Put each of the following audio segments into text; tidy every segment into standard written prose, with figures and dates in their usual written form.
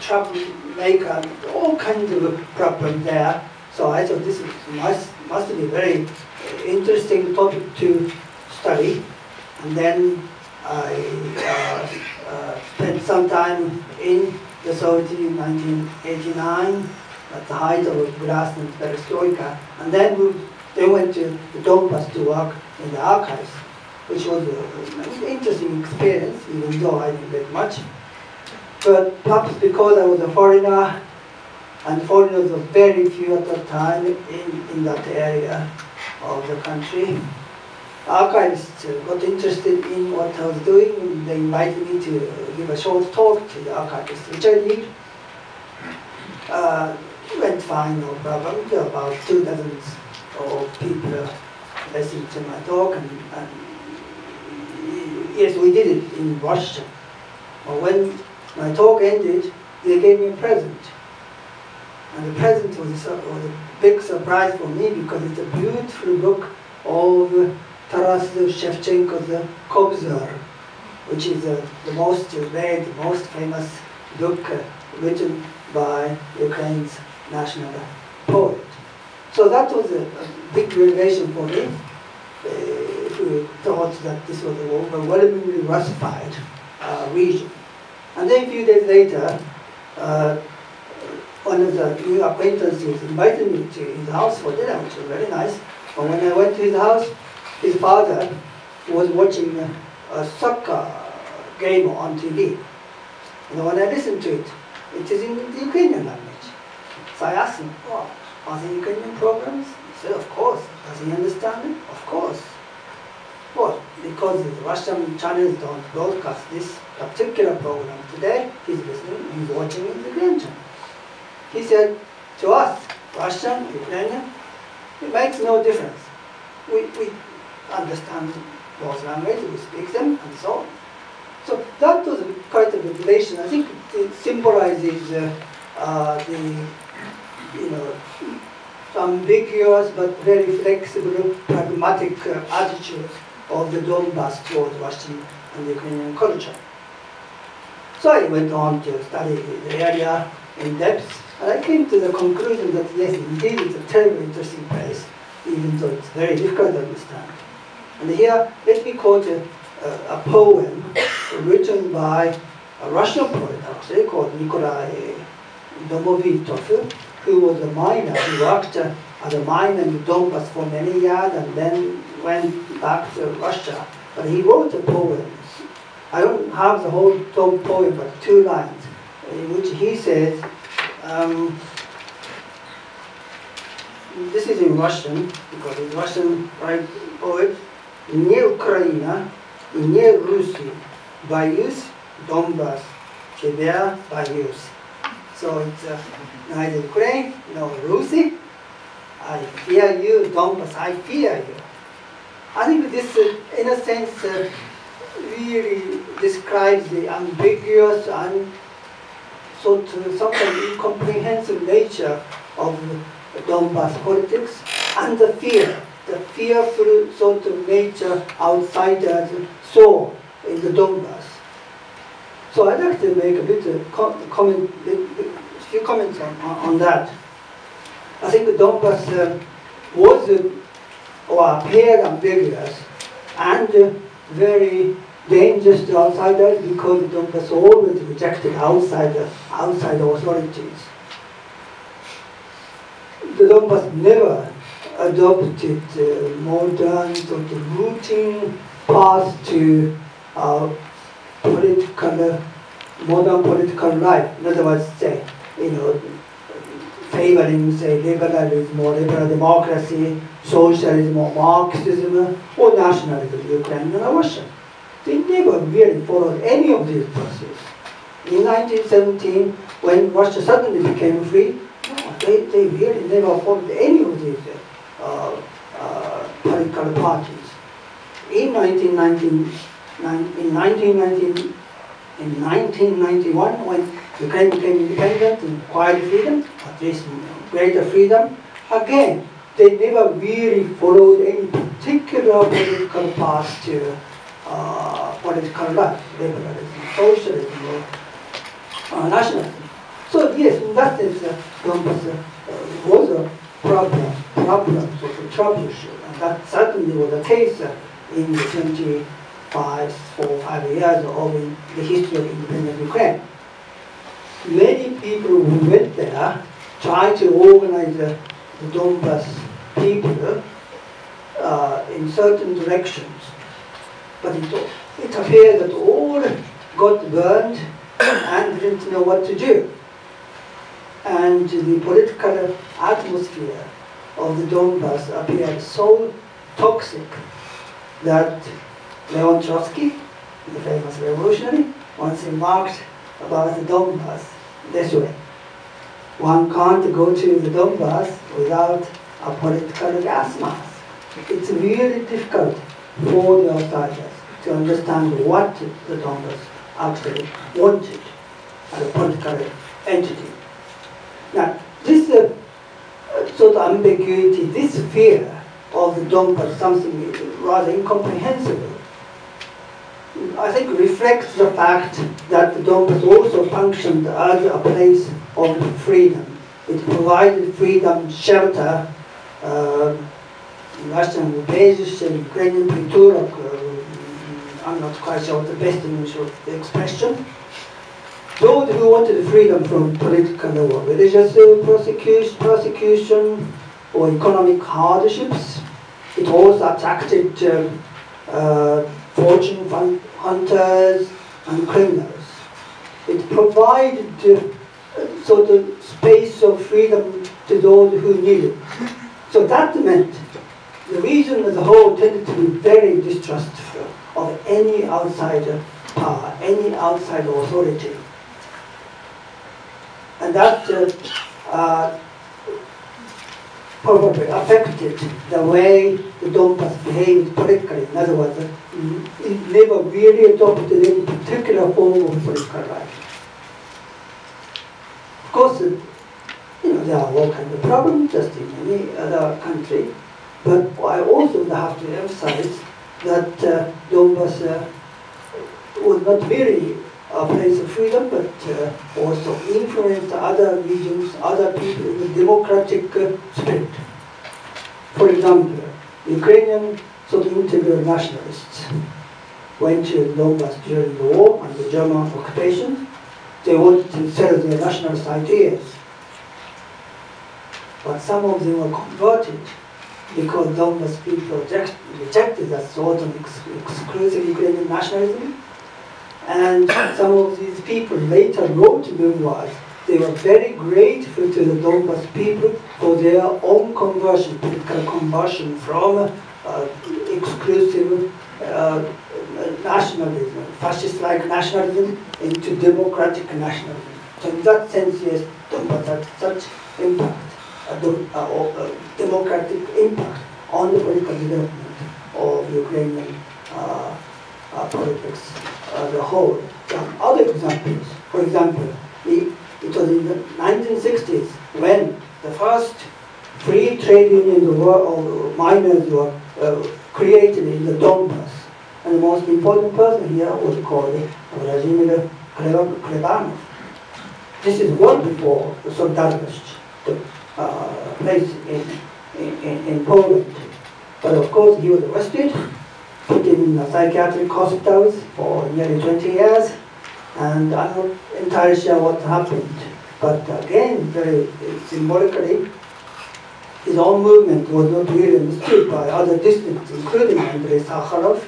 troublemaker, all kinds of problems there. So I thought this must be a very interesting topic to study. And then I spent some time in the Soviet Union in 1989 at the height of Glasnost Perestroika, and then went to the Donbas to work in the archives, which was an interesting experience, even though I didn't get much. But perhaps because I was a foreigner, and foreigners were very few at that time in that area of the country, archivists got interested in what I was doing, and they invited me to give a short talk to the archivists, which I did. It went fine, no problem. There were about 2 dozen of people listening to my talk, and yes, we did it in Russia. But when my talk ended, they gave me a present. And the present was a big surprise for me, because it's a beautiful book of Taras Shevchenko's Kobzar, which is the most read, most famous book written by Ukraine's national poet. So that was a big revelation for me. We thought that this was an overwhelmingly Russified region. And then a few days later, one of the new acquaintances invited me to his house for dinner, which was very nice. But when I went to his house, his father was watching a soccer game on TV. And when I listened to it, it is in the Ukrainian language. So I asked him, "Oh, are there Ukrainian programs?" He said, "Of course." Does he understand it? Of course. Well, because the Russian channels don't broadcast this particular program today, he's listening, he's watching in the Ukrainian channel. He said, to us, Russian, Ukrainian, it makes no difference. We understand both languages, we speak them, and so on. So that was quite a revelation. I think it symbolizes the ambiguous but very flexible, pragmatic attitude of the Donbas towards Russian and Ukrainian culture. So I went on to study the area in depth, and I came to the conclusion that yes, indeed it's a terribly interesting place, even though it's very difficult to understand. And here, let me quote a poem written by a Russian poet, actually, called Nikolai Domovitov, who was a miner. He worked as a miner in the Donbas for many years and then went back to Russia. But he wrote a poem. I don't have the whole poem, but 2 lines, in which he says, this is in Russian, because he's Russian poet, «Не Украина и не Руси, боюсь, Donbas, тебя боюсь». So it's neither Ukraine nor Russia. I fear you, Donbas, I fear you. I think this, in a sense, really describes the ambiguous and sort of sometimes incomprehensive nature of Donbas politics, and the fearful sort of nature outsiders saw in the Donbas. So I'd like to make a bit of a few comments on that. I think the Donbas was or appeared ambiguous and very dangerous to outsiders, because the Donbas always rejected outside authorities. The Donbas never adopted modern sort of routine path to modern political life. In other words, say, favoring, say, liberalism or liberal democracy, socialism or Marxism or nationalism, Ukrainian or Russian. They never really followed any of these processes. In 1917, when Russia suddenly became free, they really never followed any of these political parties. In 1991, when Ukraine became independent and acquired freedom, at least greater freedom, again, they never really followed any particular political path to political life, liberalism, socialism, or nationalism. So yes, in that sense, Donbas was a problem, sort of troubleshoot, and that certainly was the case in the 4 5 years of the history of independent Ukraine. Many people who went there tried to organize the Donbas people in certain directions, but it appeared that all got burned and didn't know what to do. And the political atmosphere of the Donbas appeared so toxic that Leon Trotsky, the famous revolutionary, once remarked about the Donbas this way: one can't go to the Donbas without a political gas mask. It's really difficult for the outsiders to understand what the Donbas actually wanted as a political entity. Now, this sort of ambiguity, this fear of the Donbas is something rather incomprehensible. I think reflects the fact that the Donbas also functioned as a place of freedom. It provided freedom, shelter, Russian ubежище, Ukrainian притулок, I'm not quite sure the best English of the expression. Those who wanted freedom from political or religious persecution or economic hardships. It also attracted fortune hunters and criminals. It provided sort of space of freedom to those who needed it. So that meant the region as a whole tended to be very distrustful of any outside power, any outside authority. And that probably affected the way the Donbas behaved politically. In other words, it never really adopted any particular form of political life. Of course, there are all kinds of problems, just in any other country. But I also have to emphasize that Donbas was not merely a place of freedom, but also influenced other regions, other people in the democratic spirit. For example, Ukrainian sort of integral nationalists went to Donbas during the war and the German occupation. They wanted to sell their nationalist ideas. But some of them were converted because Donbas people rejected that sort of exclusive Ukrainian nationalism. And some of these people later wrote memoirs. They were very grateful to the Donbas people for their own conversion, political conversion from exclusive nationalism, fascist-like nationalism, into democratic nationalism. So in that sense, yes, Donbas had such impact, democratic impact on the political development of Ukrainian politics as a whole. Some other examples, for example, it was in the 1960s when the first free trade unions of miners were created in the Donbas. And the most important person here was called Vladimir Klebanov. This is well before the Solidarność took place in Poland. But of course he was arrested, put in psychiatric hospitals for nearly 20 years, and I'm not entirely sure what happened. But again, very symbolically, his own movement was not really understood by other dissidents, including Andrei Sakharov,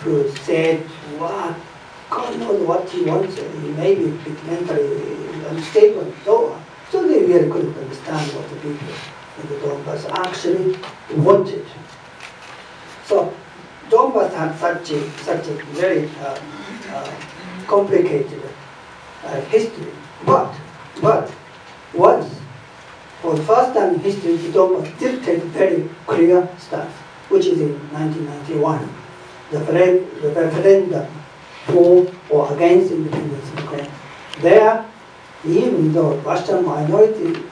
who said, "What? God knows what he wants. He may be mentally unstable and so on." So they really couldn't understand what the people in the Donbas actually wanted. So Donbas had such a very complicated history. But once, for the first time in history, the Donbas did take a very clear stance, which is in 1991, the referendum for or against independence of Ukraine. There, even though Russian minority,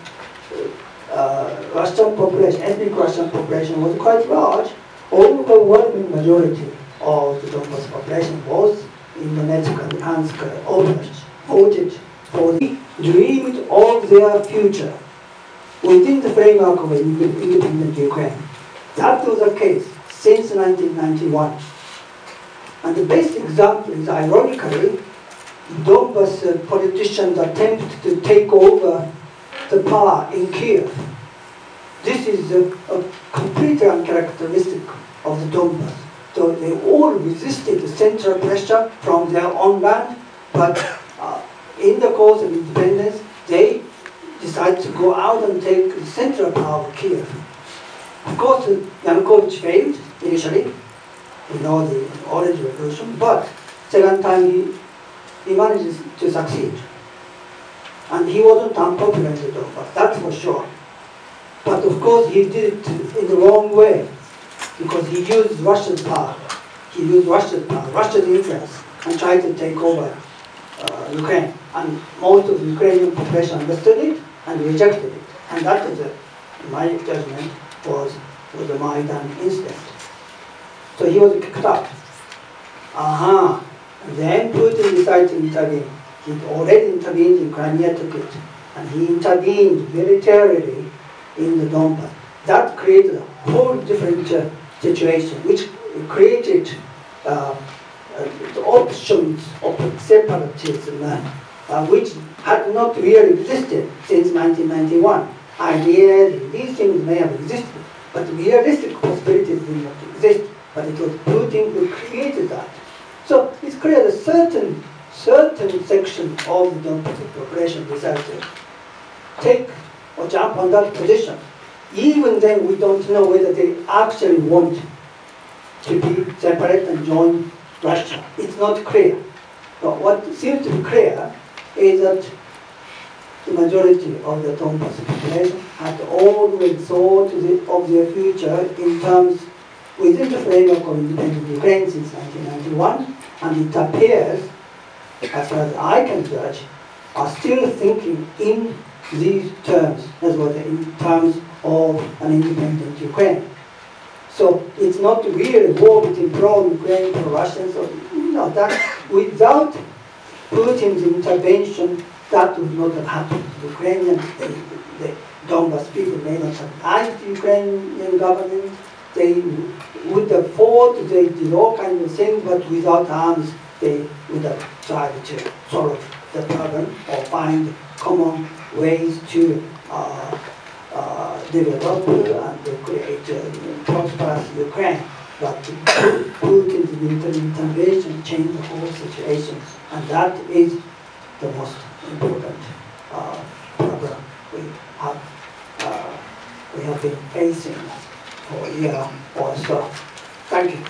Russian population, ethnic Russian population was quite large, overwhelming majority of the Donbas population was in Donetsk and Luhansk Oblast voted for they dreamed of their future within the framework of independent Ukraine. That was the case since 1991. And the best example is, ironically, Donbas politicians attempt to take over the power in Kiev. This is a completely uncharacteristic of the Donbas. So they all resisted the central pressure from their own land, but in the course of independence, they decided to go out and take the central power of Kiev. Of course, Yanukovych failed initially, you know, the Orange Revolution, but second time he managed to succeed. And he wasn't unpopular in the Donbas, that's for sure. But of course he did it in the wrong way, because he used Russia's power. He used Russia's power, Russia's influence, and tried to take over Ukraine. And most of the Ukrainian population understood it and rejected it. And that is, in my judgment, was the Maidan incident. So he was kicked out. And then Putin decided to intervene. He already intervened in Crimea, took it. And he intervened militarily in the Donbas. That created a whole different situation, which created the options of separatism, which had not really existed since 1991. Ideally, these things may have existed, but realistic possibilities did not exist. But it was Putin who created that. So it's clear that certain section of the Donbas population decided to take or jump on that position. Even then, we don't know whether they actually want to be separate and join Russia. It's not clear. But what seems to be clear is that the majority of the Donbas population had always thought of their future in terms within the framework of independent Ukraine since 1991, and it appears, as far as I can judge, are still thinking in these terms, as well, in terms of an independent Ukraine. So it's not really a war between pro-Ukraine, pro-Russians. No, that without Putin's intervention, that would not have happened. The Ukrainian, the Donbas people may not have liked the Ukrainian government. They would have fought, they did all kinds of things, but without arms, they would have tried to solve the problem or find common ways to develop and create a prosperous Ukraine. But Putin's military intervention changed the whole situation, and that is the most important problem we have been facing for a year or so. Thank you.